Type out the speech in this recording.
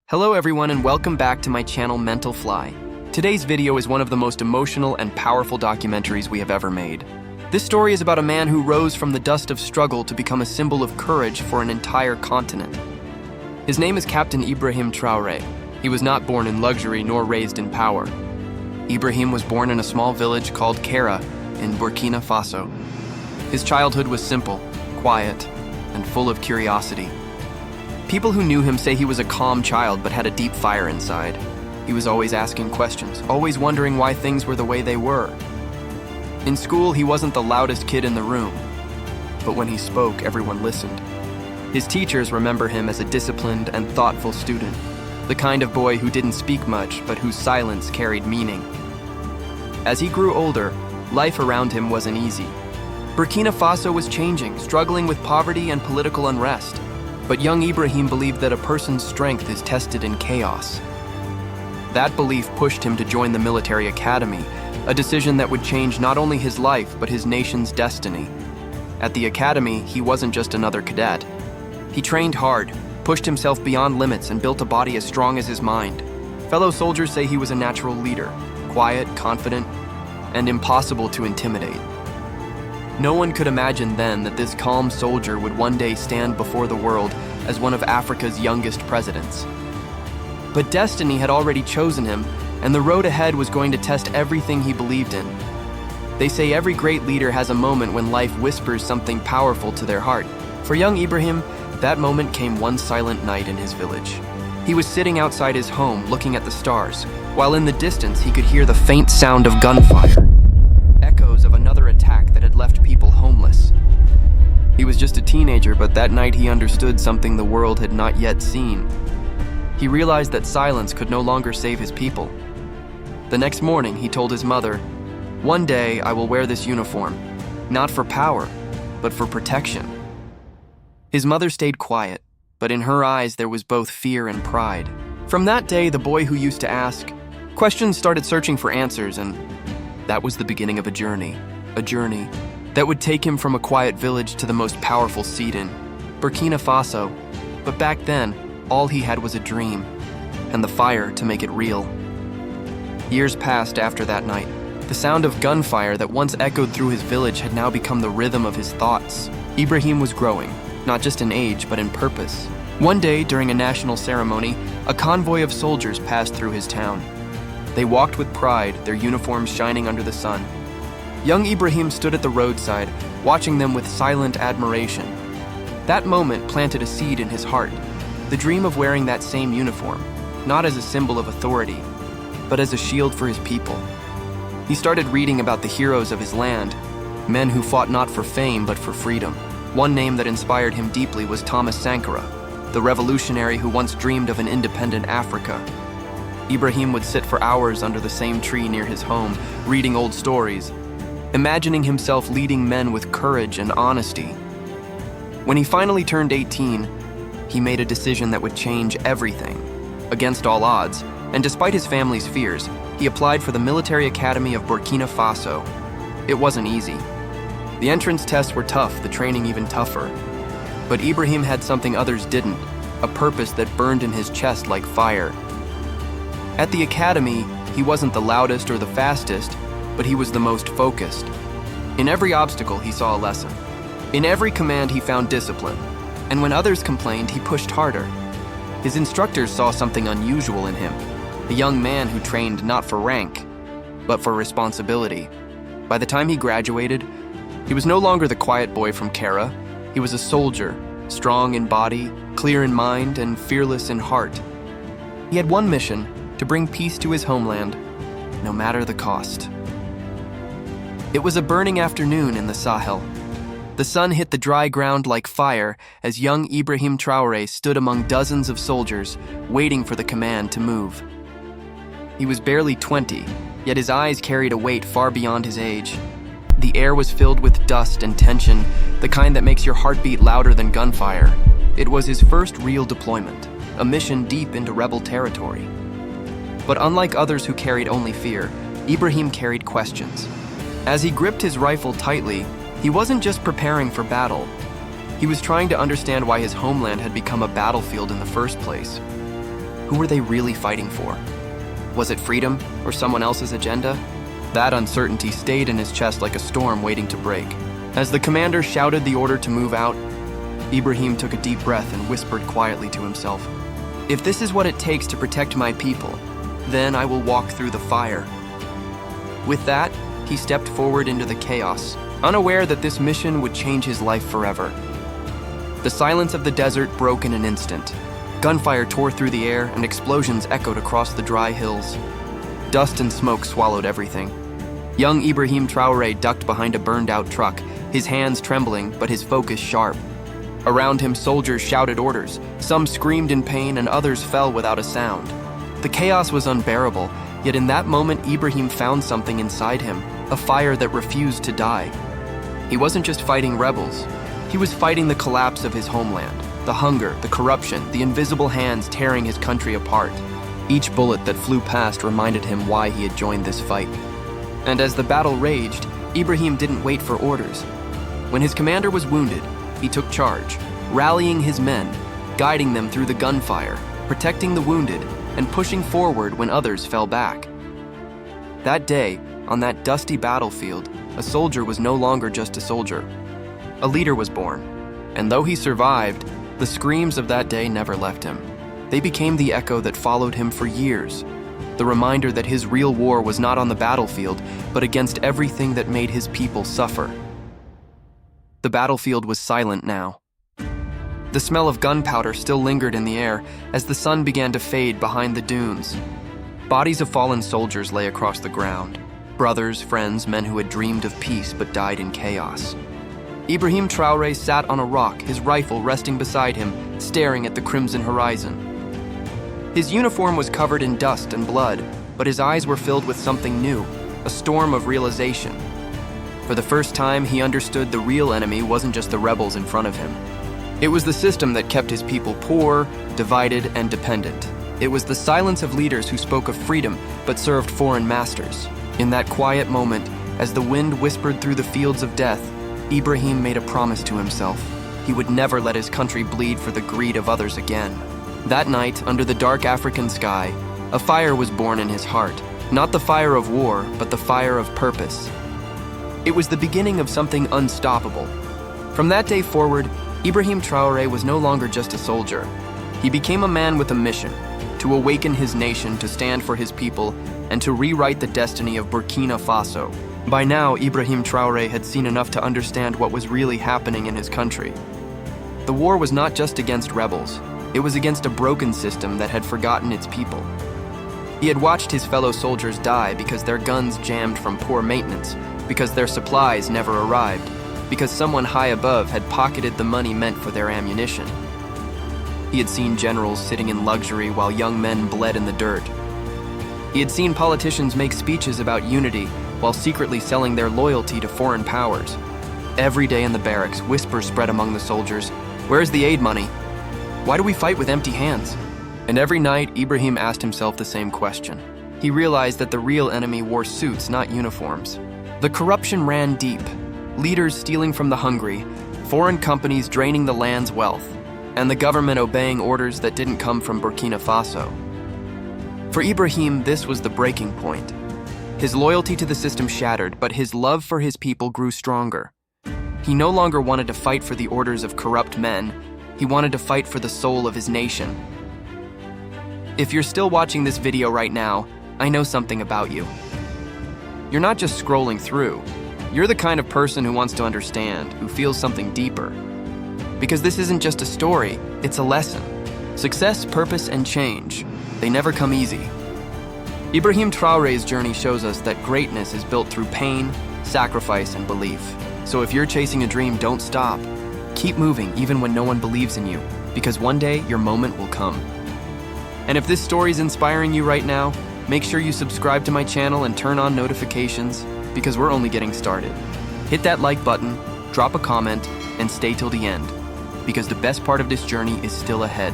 Hello everyone and welcome back to my channel Mental Fly. Today's video is one of the most emotional and powerful documentaries we have ever made. This story is about a man who rose from the dust of struggle to become a symbol of courage for an entire continent. His name is Captain Ibrahim Traoré. He was not born in luxury nor raised in power. Ibrahim was born in a small village called Kera in Burkina Faso. His childhood was simple, quiet, and full of curiosity. People who knew him say he was a calm child but had a deep fire inside. He was always asking questions, always wondering why things were the way they were. In school, he wasn't the loudest kid in the room, but when he spoke, everyone listened. His teachers remember him as a disciplined and thoughtful student, the kind of boy who didn't speak much but whose silence carried meaning. As he grew older, life around him wasn't easy. Burkina Faso was changing, struggling with poverty and political unrest. But young Ibrahim believed that a person's strength is tested in chaos. That belief pushed him to join the military academy, a decision that would change not only his life but his nation's destiny. At the academy, he wasn't just another cadet. He trained hard, pushed himself beyond limits, and built a body as strong as his mind. Fellow soldiers say he was a natural leader, quiet, confident, and impossible to intimidate. No one could imagine then that this calm soldier would one day stand before the world as one of Africa's youngest presidents. But destiny had already chosen him, and the road ahead was going to test everything he believed in. They say every great leader has a moment when life whispers something powerful to their heart. For young Ibrahim, that moment came one silent night in his village. He was sitting outside his home looking at the stars, while in the distance he could hear the faint sound of gunfire. Echoes of another attack that had left people homeless. He was just a teenager, but that night he understood something the world had not yet seen. He realized that silence could no longer save his people. The next morning, he told his mother, "One day I will wear this uniform, not for power, but for protection." His mother stayed quiet, but in her eyes there was both fear and pride. From that day, the boy who used to ask questions started searching for answers, and that was the beginning of a journey that would take him from a quiet village to the most powerful seat in Burkina Faso. But back then, all he had was a dream, and the fire to make it real. Years passed after that night. The sound of gunfire that once echoed through his village had now become the rhythm of his thoughts. Ibrahim was growing, not just in age, but in purpose. One day, during a national ceremony, a convoy of soldiers passed through his town. They walked with pride, their uniforms shining under the sun. Young Ibrahim stood at the roadside, watching them with silent admiration. That moment planted a seed in his heart, the dream of wearing that same uniform, not as a symbol of authority, but as a shield for his people. He started reading about the heroes of his land, men who fought not for fame but for freedom. One name that inspired him deeply was Thomas Sankara, the revolutionary who once dreamed of an independent Africa. Ibrahim would sit for hours under the same tree near his home, reading old stories, imagining himself leading men with courage and honesty. When he finally turned 18, he made a decision that would change everything. Against all odds, and despite his family's fears, he applied for the military academy of Burkina Faso. It wasn't easy. The entrance tests were tough, the training even tougher. But Ibrahim had something others didn't, a purpose that burned in his chest like fire. At the academy, he wasn't the loudest or the fastest, but he was the most focused. In every obstacle, he saw a lesson. In every command, he found discipline. And when others complained, he pushed harder. His instructors saw something unusual in him, a young man who trained not for rank, but for responsibility. By the time he graduated, he was no longer the quiet boy from Kera. He was a soldier, strong in body, clear in mind, and fearless in heart. He had one mission: to bring peace to his homeland, no matter the cost. It was a burning afternoon in the Sahel. The sun hit the dry ground like fire as young Ibrahim Traoré stood among dozens of soldiers, waiting for the command to move. He was barely 20, yet his eyes carried a weight far beyond his age. The air was filled with dust and tension, the kind that makes your heart beat louder than gunfire. It was his first real deployment, a mission deep into rebel territory. But unlike others who carried only fear, Ibrahim carried questions. As he gripped his rifle tightly, he wasn't just preparing for battle. He was trying to understand why his homeland had become a battlefield in the first place. Who were they really fighting for? Was it freedom or someone else's agenda? That uncertainty stayed in his chest like a storm waiting to break. As the commander shouted the order to move out, Ibrahim took a deep breath and whispered quietly to himself, "If this is what it takes to protect my people, then I will walk through the fire." With that, he stepped forward into the chaos, unaware that this mission would change his life forever. The silence of the desert broke in an instant. Gunfire tore through the air and explosions echoed across the dry hills. Dust and smoke swallowed everything. Young Ibrahim Traoré ducked behind a burned-out truck, his hands trembling but his focus sharp. Around him, soldiers shouted orders. Some screamed in pain and others fell without a sound. The chaos was unbearable, yet in that moment Ibrahim found something inside him, a fire that refused to die. He wasn't just fighting rebels. He was fighting the collapse of his homeland, the hunger, the corruption, the invisible hands tearing his country apart. Each bullet that flew past reminded him why he had joined this fight. And as the battle raged, Ibrahim didn't wait for orders. When his commander was wounded, he took charge, rallying his men, guiding them through the gunfire, protecting the wounded, and pushing forward when others fell back. That day, on that dusty battlefield, a soldier was no longer just a soldier. A leader was born, and though he survived, the screams of that day never left him. They became the echo that followed him for years, the reminder that his real war was not on the battlefield, but against everything that made his people suffer. The battlefield was silent now. The smell of gunpowder still lingered in the air as the sun began to fade behind the dunes. Bodies of fallen soldiers lay across the ground. Brothers, friends, men who had dreamed of peace but died in chaos. Ibrahim Traoré sat on a rock, his rifle resting beside him, staring at the crimson horizon. His uniform was covered in dust and blood, but his eyes were filled with something new, a storm of realization. For the first time, he understood the real enemy wasn't just the rebels in front of him. It was the system that kept his people poor, divided, and dependent. It was the silence of leaders who spoke of freedom but served foreign masters. In that quiet moment, as the wind whispered through the fields of death, Ibrahim made a promise to himself. He would never let his country bleed for the greed of others again. That night, under the dark African sky, a fire was born in his heart. Not the fire of war, but the fire of purpose. It was the beginning of something unstoppable. From that day forward, Ibrahim Traoré was no longer just a soldier. He became a man with a mission, to awaken his nation, to stand for his people, and to rewrite the destiny of Burkina Faso. By now, Ibrahim Traoré had seen enough to understand what was really happening in his country. The war was not just against rebels. It was against a broken system that had forgotten its people. He had watched his fellow soldiers die because their guns jammed from poor maintenance, because their supplies never arrived, because someone high above had pocketed the money meant for their ammunition. He had seen generals sitting in luxury while young men bled in the dirt. He had seen politicians make speeches about unity while secretly selling their loyalty to foreign powers. Every day in the barracks, whispers spread among the soldiers, "Where's the aid money? Why do we fight with empty hands?" And every night, Ibrahim asked himself the same question. He realized that the real enemy wore suits, not uniforms. The corruption ran deep, leaders stealing from the hungry, foreign companies draining the land's wealth, and the government obeying orders that didn't come from Burkina Faso. For Ibrahim, this was the breaking point. His loyalty to the system shattered, but his love for his people grew stronger. He no longer wanted to fight for the orders of corrupt men. He wanted to fight for the soul of his nation. If you're still watching this video right now, I know something about you. You're not just scrolling through. You're the kind of person who wants to understand, who feels something deeper. Because this isn't just a story, it's a lesson. Success, purpose, and change, they never come easy. Ibrahim Traoré's journey shows us that greatness is built through pain, sacrifice, and belief. So if you're chasing a dream, don't stop. Keep moving even when no one believes in you, because one day your moment will come. And if this story is inspiring you right now, make sure you subscribe to my channel and turn on notifications, because we're only getting started. Hit that like button, drop a comment, and stay till the end, because the best part of this journey is still ahead.